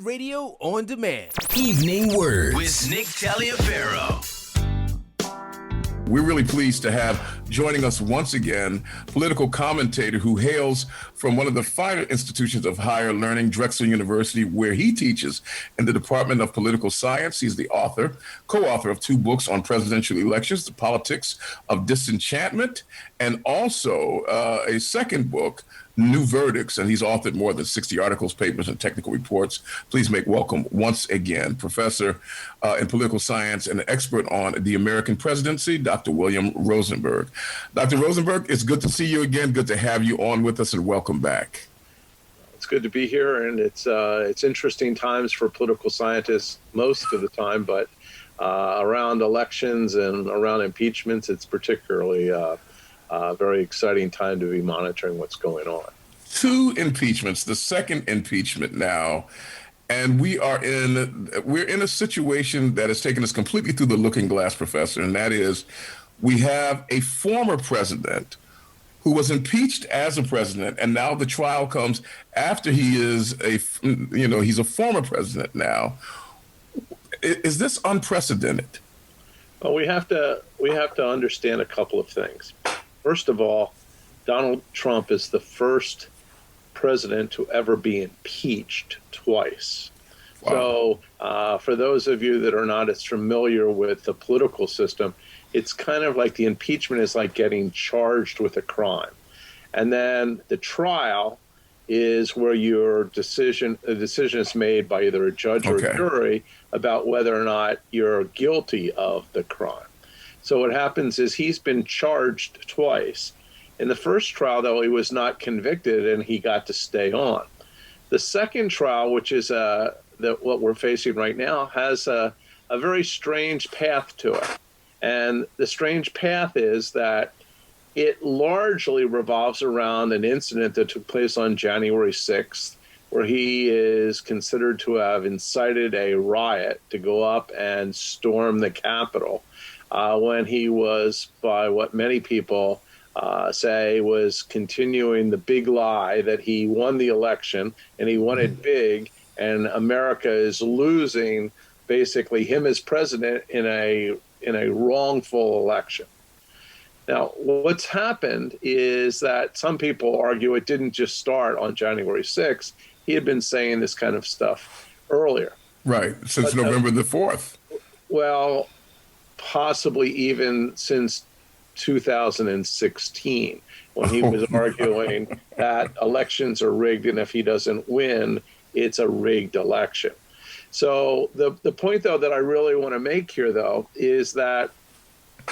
WURD Radio on demand. Evening Words with Nick Taliaferro. We're really pleased to have joining us once again political commentator who hails from one of the finer institutions of higher learning, Drexel University, where he teaches in the Department of Political Science. He's the co-author of 2 books on presidential elections, The Politics of Disenchantment, and also a second book, New Verdicts, and he's authored more than 60 articles, papers, and technical reports. Please make welcome once again, professor in political science and expert on the American presidency, Dr. William Rosenberg. Dr. Rosenberg, it's good to see you again. Good to have you on with us, and welcome back. It's good to be here, and it's interesting times for political scientists most of the time, but around elections and around impeachments, it's particularly a very exciting time to be monitoring what's going on. 2 impeachments, the second impeachment now, and we're in a situation that has taken us completely through the looking glass, Professor, and that is we have a former president who was impeached as a president, and now the trial comes after he's a former president now. Is this unprecedented? Well, we have to understand a couple of things. First of all, Donald Trump is the first president to ever be impeached twice. Wow. So for those of you that are not as familiar with the political system, it's kind of like the impeachment is like getting charged with a crime. And then the trial is where a decision is made by either a judge or a jury about whether or not you're guilty of the crime. So what happens is he's been charged twice. In the first trial, though, he was not convicted and he got to stay on. The second trial, which is what we're facing right now, has a very strange path to it. And the strange path is that it largely revolves around an incident that took place on January 6th, where he is considered to have incited a riot to go up and storm the Capitol. When he was, by what many people say, was continuing the big lie that he won the election and he won it big, and America is losing basically him as president in a wrongful election. Now, what's happened is that some people argue it didn't just start on January 6th. He had been saying this kind of stuff earlier. Right, since November the 4th. Well, possibly even since 2016, when he was arguing that elections are rigged, and if he doesn't win, it's a rigged election. So the point, though, that I really want to make here, though, is that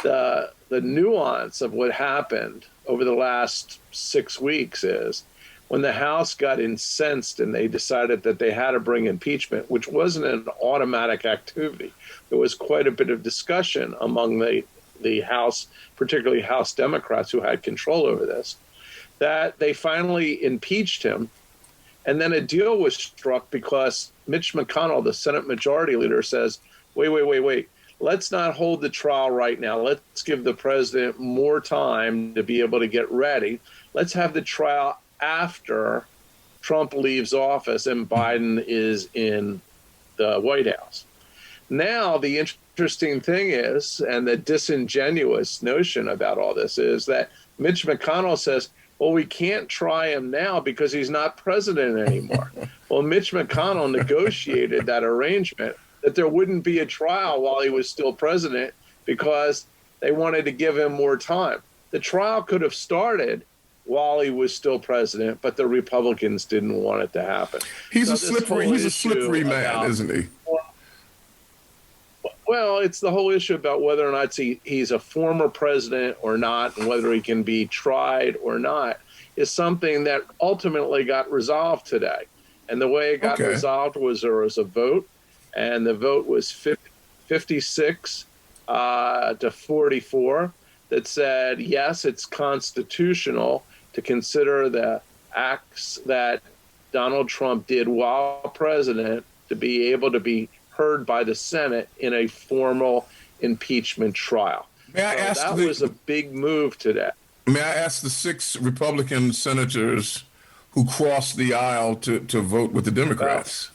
the nuance of what happened over the last 6 weeks is when the House got incensed and they decided that they had to bring impeachment, which wasn't an automatic activity. There was quite a bit of discussion among the House, particularly House Democrats who had control over this, that they finally impeached him. And then a deal was struck because Mitch McConnell, the Senate Majority Leader, says, wait. Let's not hold the trial right now. Let's give the president more time to be able to get ready. Let's have the trial after Trump leaves office and Biden is in the White House. Now, the interesting thing is, and the disingenuous notion about all this is that Mitch McConnell says, well, we can't try him now because he's not president anymore. Well, Mitch McConnell negotiated that arrangement that there wouldn't be a trial while he was still president because they wanted to give him more time. The trial could have started while he was still president, but the Republicans didn't want it to happen. He's a slippery man, isn't he? Well, it's the whole issue about whether or not he's a former president or not, and whether he can be tried or not, is something that ultimately got resolved today. And the way it got resolved was there was a vote, and the vote was 56 to 44 that said, yes, it's constitutional to consider the acts that Donald Trump did while president to be able to be heard by the Senate in a formal impeachment trial. That was a big move today. May I ask the 6 Republican senators who crossed the aisle to vote with the Democrats?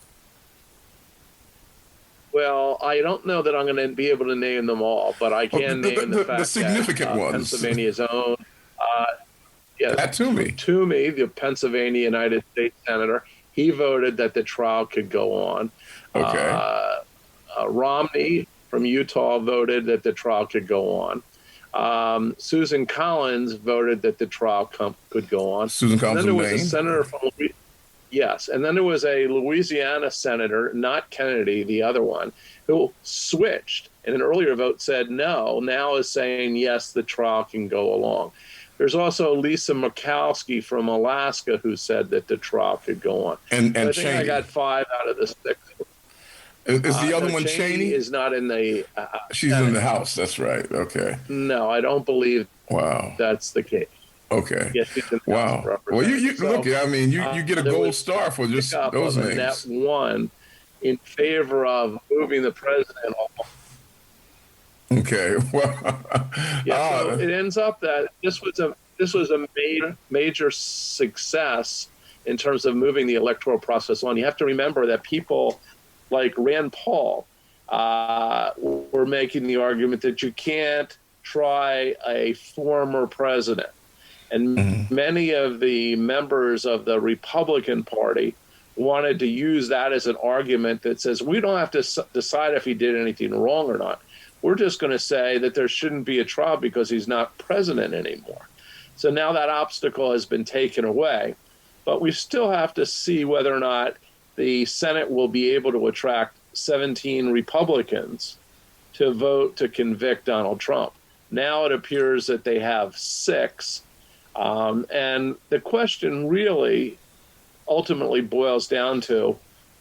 Well, I don't know that I'm going to be able to name them all, but I can name the fact the significant that ones. Pennsylvania's own, Pat Toomey. Toomey, the Pennsylvania United States Senator, he voted that the trial could go on. Okay. Romney from Utah voted that the trial could go on. Susan Collins voted that the trial could go on. Susan Collins and then from there was Maine. a senator from Yes, and then there was a Louisiana senator, not Kennedy, the other one, who switched in an earlier vote said no, now is saying yes, the trial can go along. There's also Lisa Murkowski from Alaska who said that the trial could go on. And so I think Cheney. I got 5 out of the 6. Is the other one Cheney? Is not in the She's Senate. in the House. That's right. Okay. No, I don't believe that's the case. Okay. Yes, she's in the Wow. House of Well, you Representatives. look. I mean, you get a gold star for just those names. Net one in favor of moving the president off. Okay. Well. So it ends up that this was a major success in terms of moving the electoral process on. You have to remember that people like Rand Paul were making the argument that you can't try a former president. And many of the members of the Republican Party wanted to use that as an argument that says we don't have to decide if he did anything wrong or not. We're just going to say that there shouldn't be a trial because he's not president anymore. So now that obstacle has been taken away. But we still have to see whether or not the Senate will be able to attract 17 Republicans to vote to convict Donald Trump. Now it appears that they have 6. And the question really ultimately boils down to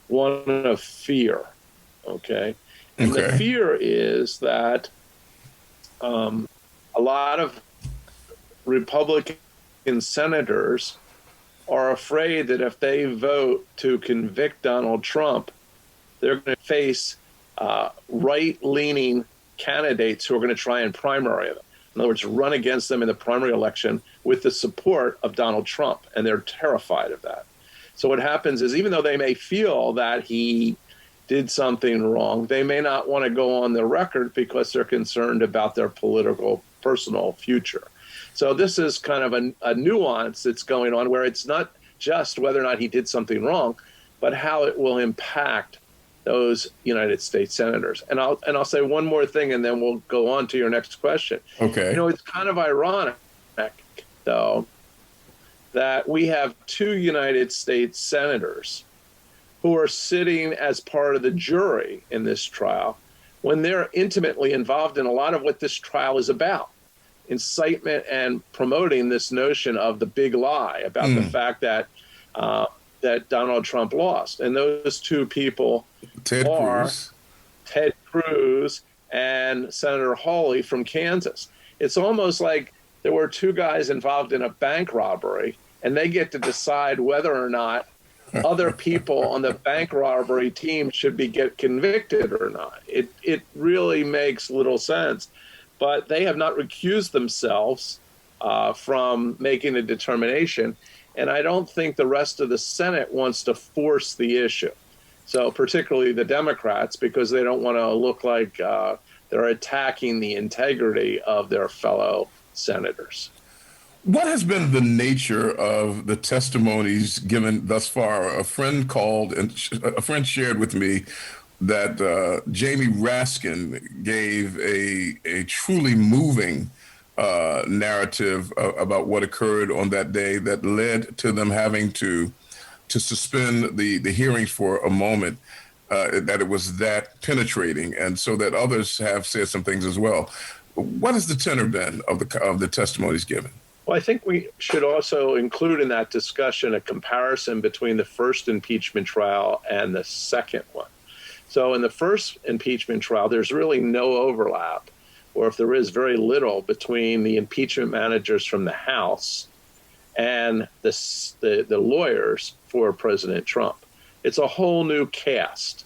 one of fear, okay? And the fear is that a lot of Republican senators are afraid that if they vote to convict Donald Trump, they're going to face right-leaning candidates who are going to try and primary them. In other words, run against them in the primary election with the support of Donald Trump, and they're terrified of that. So what happens is even though they may feel that he did something wrong, they may not want to go on the record because they're concerned about their political, personal future. So this is kind of a nuance that's going on where it's not just whether or not he did something wrong, but how it will impact those United States senators. And I'll say one more thing, and then we'll go on to your next question. Okay. You know, it's kind of ironic, though, that we have 2 United States senators who are sitting as part of the jury in this trial when they're intimately involved in a lot of what this trial is about. Incitement and promoting this notion of the big lie about the fact that that Donald Trump lost. And those 2 people are Ted Cruz and Senator Hawley from Kansas. It's almost like there were 2 guys involved in a bank robbery, and they get to decide whether or not other people on the bank robbery team should get convicted or not. It really makes little sense. But they have not recused themselves from making a determination. And I don't think the rest of the Senate wants to force the issue. So particularly the Democrats, because they don't want to look like they're attacking the integrity of their fellow senators. What has been the nature of the testimonies given thus far? A friend called and a friend shared with me that Jamie Raskin gave a truly moving narrative about what occurred on that day that led to them having to suspend the hearings for a moment, that it was that penetrating, and so that others have said some things as well. What has the tenor been of the testimonies given? Well, I think we should also include in that discussion a comparison between the first impeachment trial and the second one. So in the first impeachment trial, there's really no overlap, or if there is, very little, between the impeachment managers from the House and the lawyers for President Trump. It's a whole new cast.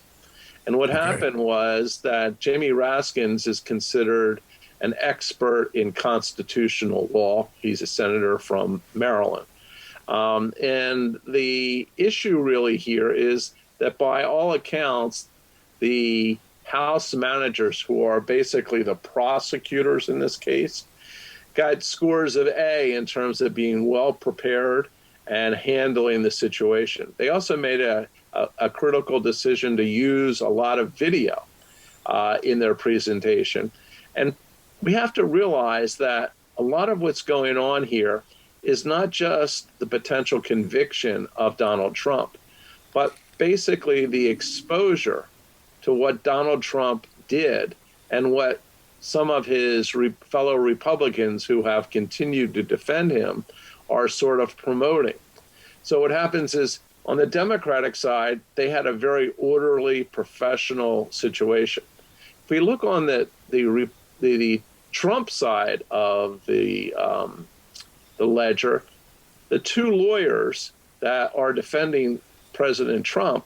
And what happened was that Jamie Raskins is considered an expert in constitutional law. He's a senator from Maryland. And the issue really here is that by all accounts, the House managers, who are basically the prosecutors in this case, got scores of A in terms of being well prepared and handling the situation. They also made a critical decision to use a lot of video in their presentation. And we have to realize that a lot of what's going on here is not just the potential conviction of Donald Trump, but basically the exposure to what Donald Trump did and what some of his fellow Republicans who have continued to defend him are sort of promoting. So what happens is, on the Democratic side, they had a very orderly, professional situation. If we look on the Trump side of the ledger, the two lawyers that are defending President Trump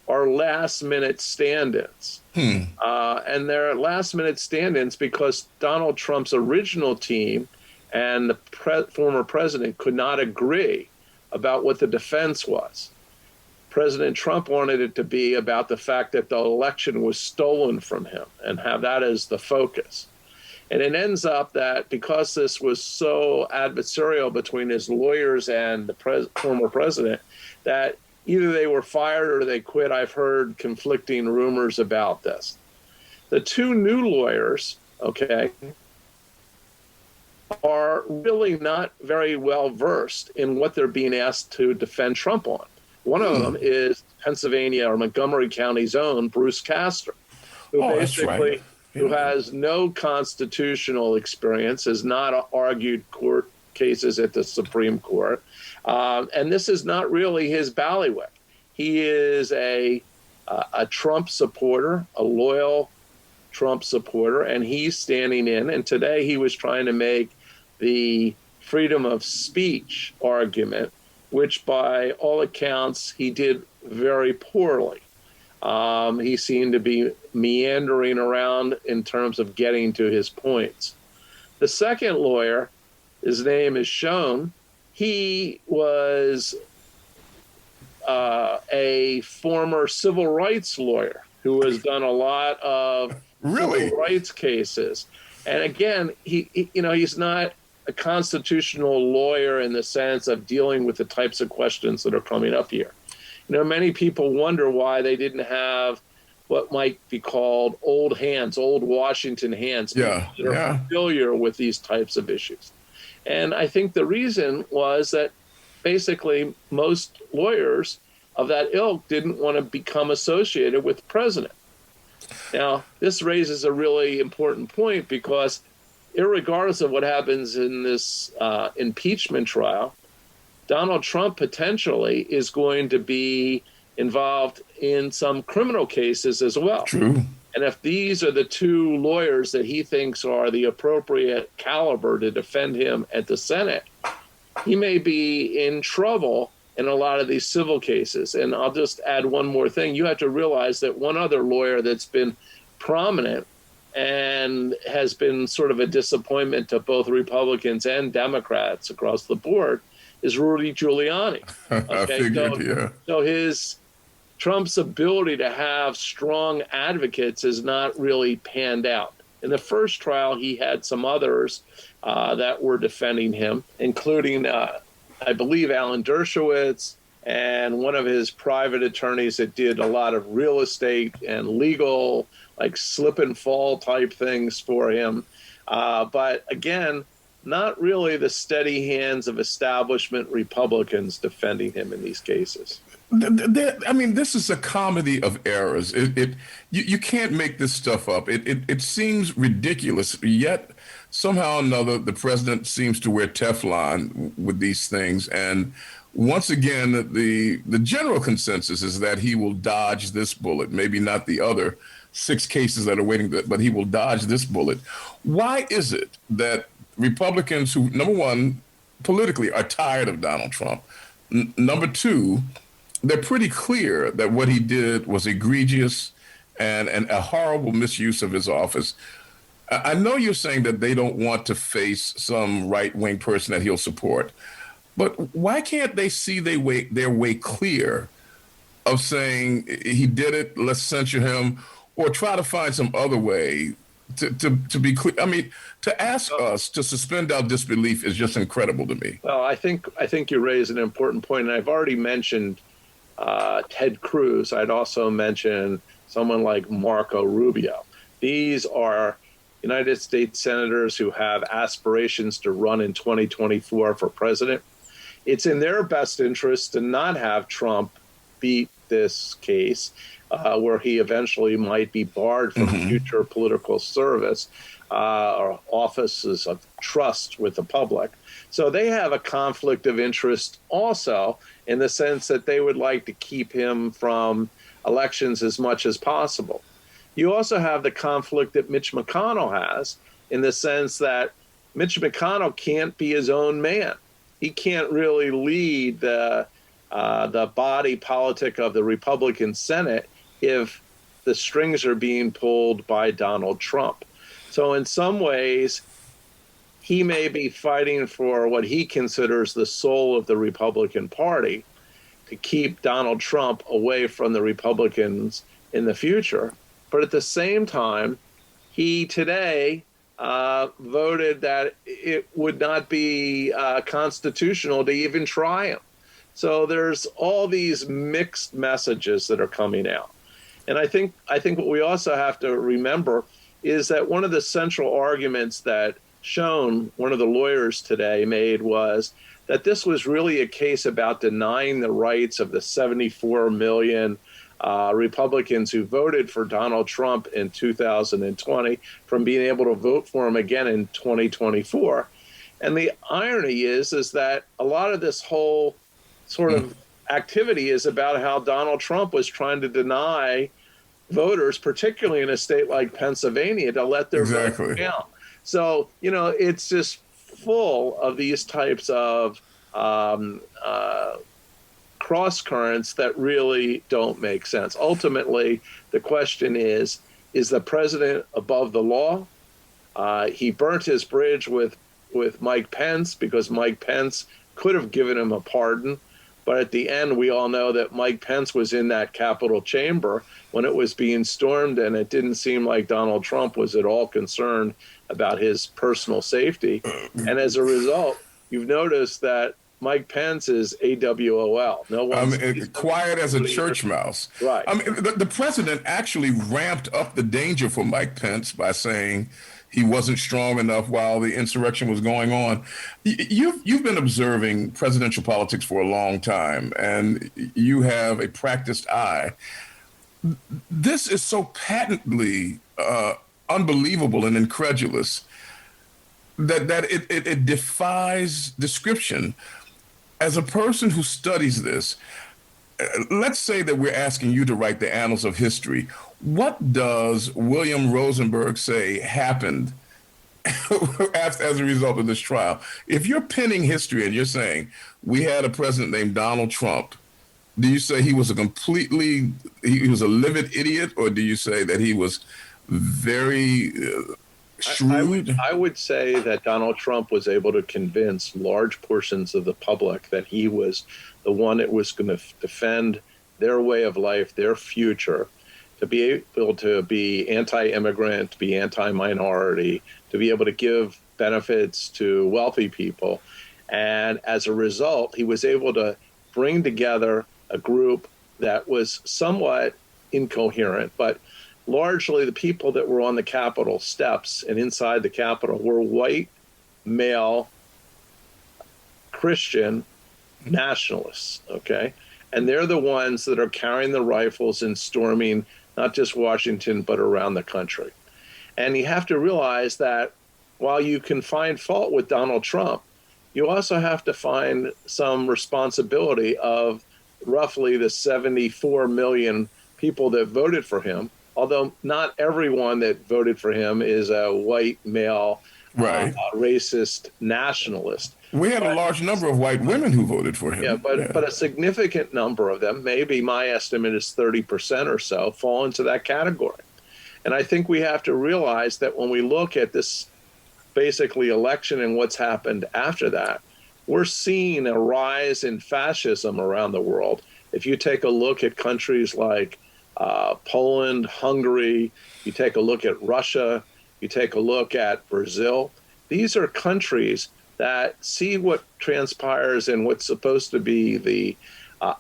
are last-minute stand-ins. And they're last-minute stand-ins because Donald Trump's original team and the former president could not agree about what the defense was. President Trump wanted it to be about the fact that the election was stolen from him and have that as the focus. And it ends up that because this was so adversarial between his lawyers and the former president, that either they were fired or they quit. I've heard conflicting rumors about this. The two new lawyers, are really not very well versed in what they're being asked to defend Trump on. One of them is Pennsylvania or Montgomery County's own Bruce Castor, who who has no constitutional experience, has not argued court cases at the Supreme Court. And this is not really his bailiwick. He is a Trump supporter, a loyal Trump supporter, and he's standing in. And today he was trying to make the freedom of speech argument, which by all accounts he did very poorly. He seemed to be meandering around in terms of getting to his points. The second lawyer, his name is shown, he was a former civil rights lawyer who has done a lot of civil rights cases. And again, he's not a constitutional lawyer in the sense of dealing with the types of questions that are coming up here. Many people wonder why they didn't have what might be called old hands, old Washington hands, that are familiar with these types of issues. And I think the reason was that basically most lawyers of that ilk didn't want to become associated with the president. Now, this raises a really important point because irregardless of what happens in this impeachment trial, Donald Trump potentially is going to be involved in some criminal cases as well. True. And if these are the two lawyers that he thinks are the appropriate caliber to defend him at the Senate, he may be in trouble in a lot of these civil cases. And I'll just add one more thing. You have to realize that one other lawyer that's been prominent and has been sort of a disappointment to both Republicans and Democrats across the board is Rudy Giuliani. I figured, So Trump's ability to have strong advocates is not really panned out. In the first trial, he had some others that were defending him, including, I believe, Alan Dershowitz and one of his private attorneys that did a lot of real estate and legal, like slip and fall type things for him. But again, not really the steady hands of establishment Republicans defending him in these cases. I mean, this is a comedy of errors. You can't make this stuff up. It seems ridiculous, yet somehow or another the president seems to wear Teflon with these things. And once again, the general consensus is that he will dodge this bullet, maybe not the other 6 cases that are waiting, but he will dodge this bullet. Why is it that Republicans who, number one, politically are tired of Donald Trump, number two, they're pretty clear that what he did was egregious and a horrible misuse of his office. I know you're saying that they don't want to face some right-wing person that he'll support, but why can't they see their way clear of saying he did it, let's censure him, or try to find some other way to be clear. I mean, to ask us to suspend our disbelief is just incredible to me. Well, I think you raise an important point, and I've already mentioned Ted Cruz. I'd also mention someone like Marco Rubio. These are United States senators who have aspirations to run in 2024 for president. It's in their best interest to not have Trump beat this case, where he eventually might be barred from future political service or offices of trust with the public. So they have a conflict of interest also, in the sense that they would like to keep him from elections as much as possible. You also have the conflict that Mitch McConnell has, in the sense that Mitch McConnell can't be his own man. He can't really lead the body politic of the Republican Senate if the strings are being pulled by Donald Trump. So in some ways, he may be fighting for what he considers the soul of the Republican Party, to keep Donald Trump away from the Republicans in the future. But at the same time, he today voted that it would not be constitutional to even try him. So there's all these mixed messages that are coming out. And I think what we also have to remember is that one of the central arguments that one of the lawyers today made, was that this was really a case about denying the rights of the 74 million Republicans who voted for Donald Trump in 2020 from being able to vote for him again in 2024. And the irony is that a lot of this whole sort of activity is about how Donald Trump was trying to deny voters, particularly in a state like Pennsylvania, to let their vote count. So, it's just full of these types of cross currents that really don't make sense. Ultimately, the question is the president above the law? He burnt his bridge with Mike Pence, because Mike Pence could have given him a pardon. But at the end, we all know that Mike Pence was in that Capitol chamber when it was being stormed, and it didn't seem like Donald Trump was at all concerned about his personal safety. And as a result, you've noticed that Mike Pence is AWOL. No one's quiet as a church mouse. Right. I mean, the president actually ramped up the danger for Mike Pence by saying he wasn't strong enough while the insurrection was going on. You've been observing presidential politics for a long time, and you have a practiced eye. This is so patently unbelievable and incredulous that it defies description. As a person who studies this, let's say that we're asking you to write the annals of history. What does William Rosenberg say happened as a result of this trial? If you're penning history and you're saying we had a president named Donald Trump, do you say he was a livid idiot, or do you say that he was very shrewd? I would say that Donald Trump was able to convince large portions of the public that he was the one that was going to defend their way of life, their future, to be able to be anti-immigrant, to be anti-minority, to be able to give benefits to wealthy people. And as a result, he was able to bring together a group that was somewhat incoherent, but largely the people that were on the Capitol steps and inside the Capitol were white, male, Christian nationalists, okay? And they're the ones that are carrying the rifles and storming not just Washington, but around the country. And you have to realize that while you can find fault with Donald Trump, you also have to find some responsibility of roughly the 74 million people that voted for him, although not everyone that voted for him is a white male, racist nationalist. We had a large number of white women who voted for him. Yeah, but a significant number of them, maybe my estimate is 30% or so, fall into that category. And I think we have to realize that when we look at this basically election and what's happened after that, we're seeing a rise in fascism around the world. If you take a look at countries like Poland, Hungary, you take a look at Russia, you take a look at Brazil. These are countries that see what transpires in what's supposed to be the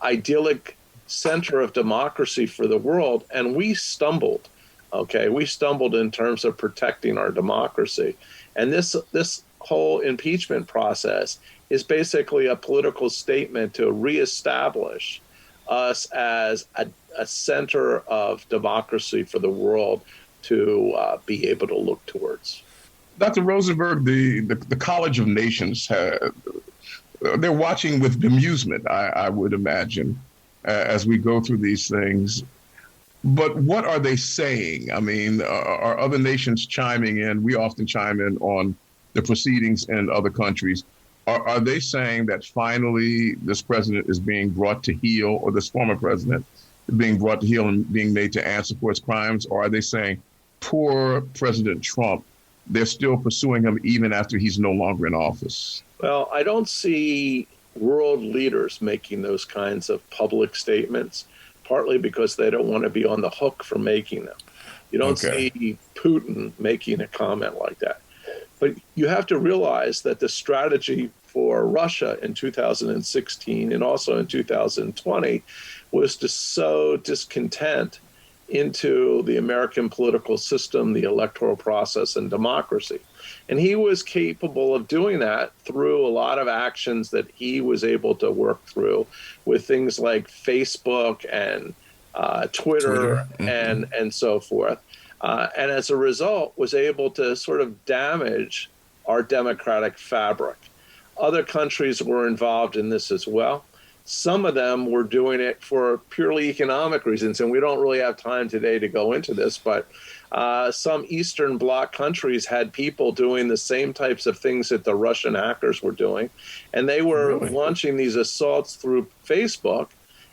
idyllic center of democracy for the world, and we stumbled. Okay, we stumbled in terms of protecting our democracy, and this whole impeachment process is basically a political statement to reestablish us as a center of democracy for the world to be able to look towards. Dr. Rosenberg, the College of Nations, they're watching with bemusement, I would imagine, as we go through these things. But what are they saying? I mean, are other nations chiming in? We often chime in on the proceedings in other countries. Are they saying that finally this president is being brought to heel, or this former president is being brought to heel and being made to answer for his crimes? Or are they saying, poor President Trump, they're still pursuing him even after he's no longer in office? Well, I don't see world leaders making those kinds of public statements, partly because they don't want to be on the hook for making them. You don't see Putin making a comment like that. But you have to realize that the strategy for Russia in 2016 and also in 2020 was to sow discontent into the American political system, the electoral process, and democracy. And he was capable of doing that through a lot of actions that he was able to work through with things like Facebook and Twitter. And so forth. And as a result, was able to sort of damage our democratic fabric. Other countries were involved in this as well. Some of them were doing it for purely economic reasons, and we don't really have time today to go into this, but some Eastern Bloc countries had people doing the same types of things that the Russian hackers were doing, and they were launching these assaults through Facebook,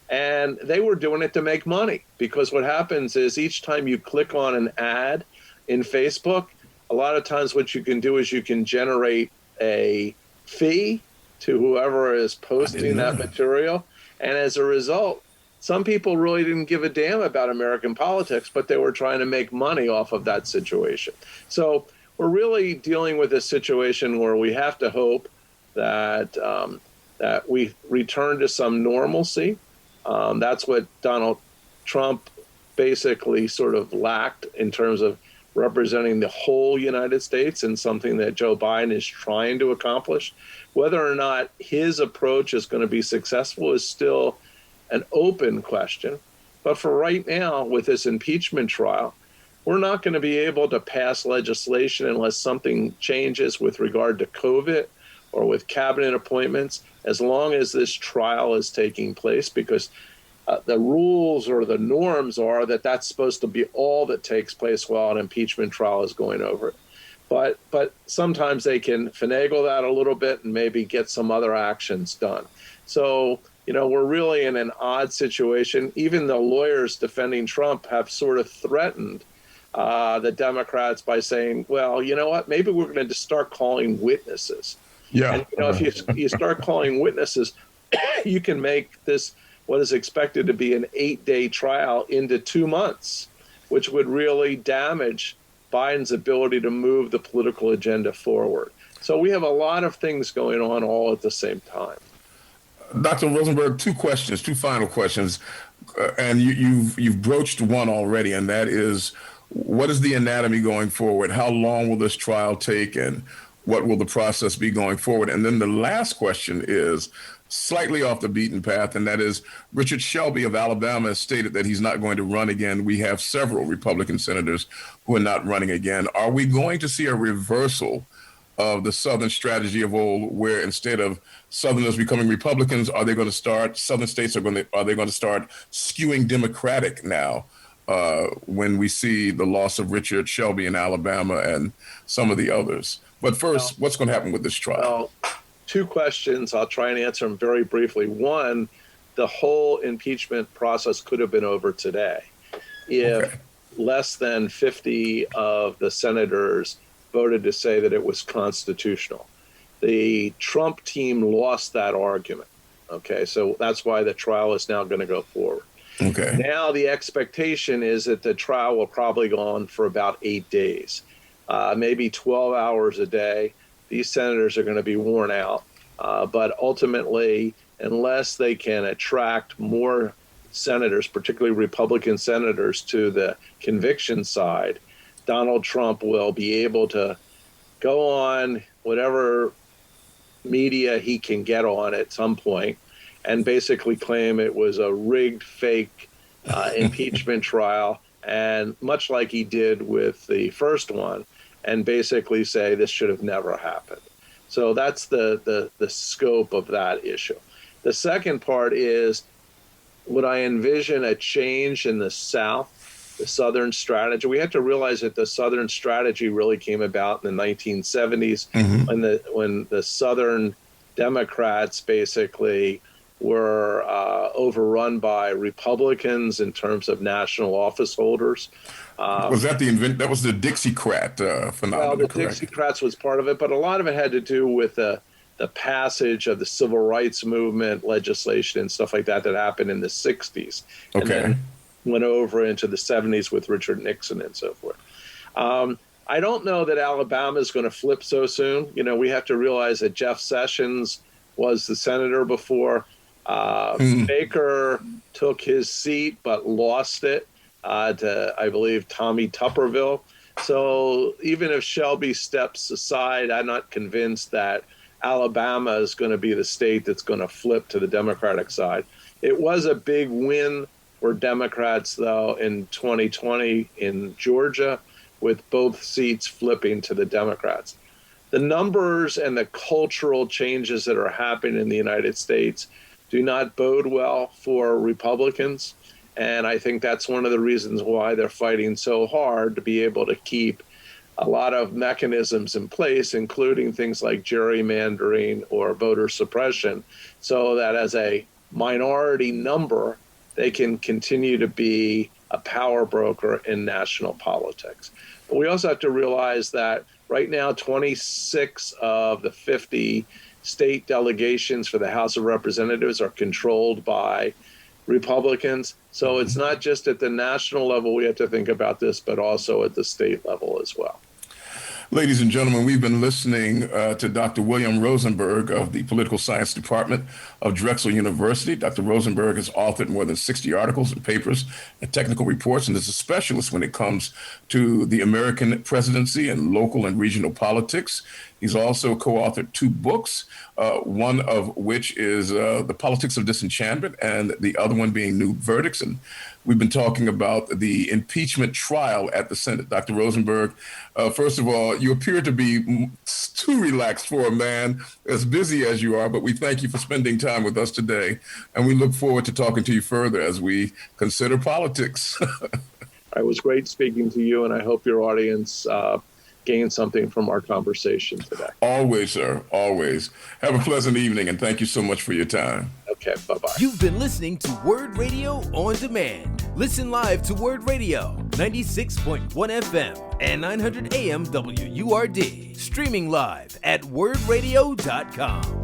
and they were doing it to make money, because what happens is each time you click on an ad in Facebook, a lot of times what you can do is you can generate a fee to whoever is posting that material. And as a result, some people really didn't give a damn about American politics, but they were trying to make money off of that situation. So we're really dealing with a situation where we have to hope that that we return to some normalcy. That's what Donald Trump basically sort of lacked in terms of representing the whole United States, and something that Joe Biden is trying to accomplish. Whether or not his approach is going to be successful is still an open question. But for right now, with this impeachment trial, we're not going to be able to pass legislation unless something changes with regard to COVID or with cabinet appointments, as long as this trial is taking place, because the rules or the norms are that that's supposed to be all that takes place while an impeachment trial is going over. But sometimes they can finagle that a little bit and maybe get some other actions done. So, we're really in an odd situation. Even the lawyers defending Trump have sort of threatened the Democrats by saying, well, you know what, maybe we're going to start calling witnesses. Yeah. And, if you start calling witnesses, you can make this what is expected to be an 8-day trial into 2 months, which would really damage Biden's ability to move the political agenda forward. So we have a lot of things going on all at the same time. Dr. Rosenberg, two final questions, and you've broached one already, and that is, what is the anatomy going forward? How long will this trial take, and what will the process be going forward? And then the last question is slightly off the beaten path, and that is, Richard Shelby of Alabama has stated that he's not going to run again. We have several Republican senators who are not running again. Are we going to see a reversal of the Southern strategy of old, where instead of Southerners becoming Republicans, Southern states are they going to start skewing Democratic now when we see the loss of Richard Shelby in Alabama and some of the others? But first, what's going to happen with this trial? Two questions. I'll try and answer them very briefly. One, the whole impeachment process could have been over today if less than 50 of the senators voted to say that it was constitutional. The Trump team lost that argument. Okay, so that's why the trial is now going to go forward. Okay. Now the expectation is that the trial will probably go on for about 8 days, maybe 12 hours a day. These senators are going to be worn out. But ultimately, unless they can attract more senators, particularly Republican senators, to the conviction side, Donald Trump will be able to go on whatever media he can get on at some point and basically claim it was a rigged, fake impeachment trial, and much like he did with the first one, and basically say this should have never happened. So that's the scope of that issue. The second part is, would I envision a change in the South, the Southern strategy? We have to realize that the Southern strategy really came about in the 1970s when the Southern Democrats basically were overrun by Republicans in terms of national office holders. Was that that was the Dixiecrat phenomenon? Well, the correct? Dixiecrats was part of it, but a lot of it had to do with the passage of the civil rights movement legislation and stuff like that happened in the 60s. Okay. And then went over into the 70s with Richard Nixon and so forth. I don't know that Alabama is going to flip so soon. You know, we have to realize that Jeff Sessions was the senator before. Baker took his seat but lost it to, I believe, Tommy Tuberville. So even if Shelby steps aside, I'm not convinced that Alabama is going to be the state that's going to flip to the Democratic side. It was a big win for Democrats, though, in 2020 in Georgia, with both seats flipping to the Democrats. The numbers and the cultural changes that are happening in the United States do not bode well for Republicans. And I think that's one of the reasons why they're fighting so hard to be able to keep a lot of mechanisms in place, including things like gerrymandering or voter suppression, so that as a minority number, they can continue to be a power broker in national politics. But we also have to realize that right now, 26 of the 50 state delegations for the House of Representatives are controlled by Republicans. So it's not just at the national level we have to think about this, but also at the state level as well. Ladies and gentlemen, we've been listening to Dr. William Rosenberg of the Political Science Department of Drexel University. Dr. Rosenberg has authored more than 60 articles and papers and technical reports, and is a specialist when it comes to the American presidency and local and regional politics. He's also co-authored 2 books, one of which is The Politics of Disenchantment, and the other one being New Verdicts. And we've been talking about the impeachment trial at the Senate. Dr. Rosenberg, first of all, you appear to be too relaxed for a man as busy as you are, but we thank you for spending time with us today. And we look forward to talking to you further as we consider politics. It was great speaking to you, and I hope your audience gain something from our conversation today. Always, sir. Always. Have a pleasant evening, and thank you so much for your time. Okay, bye-bye. You've been listening to WURD Radio On Demand. Listen live to WURD Radio, 96.1 FM and 900 AM WURD. Streaming live at WURDradio.com.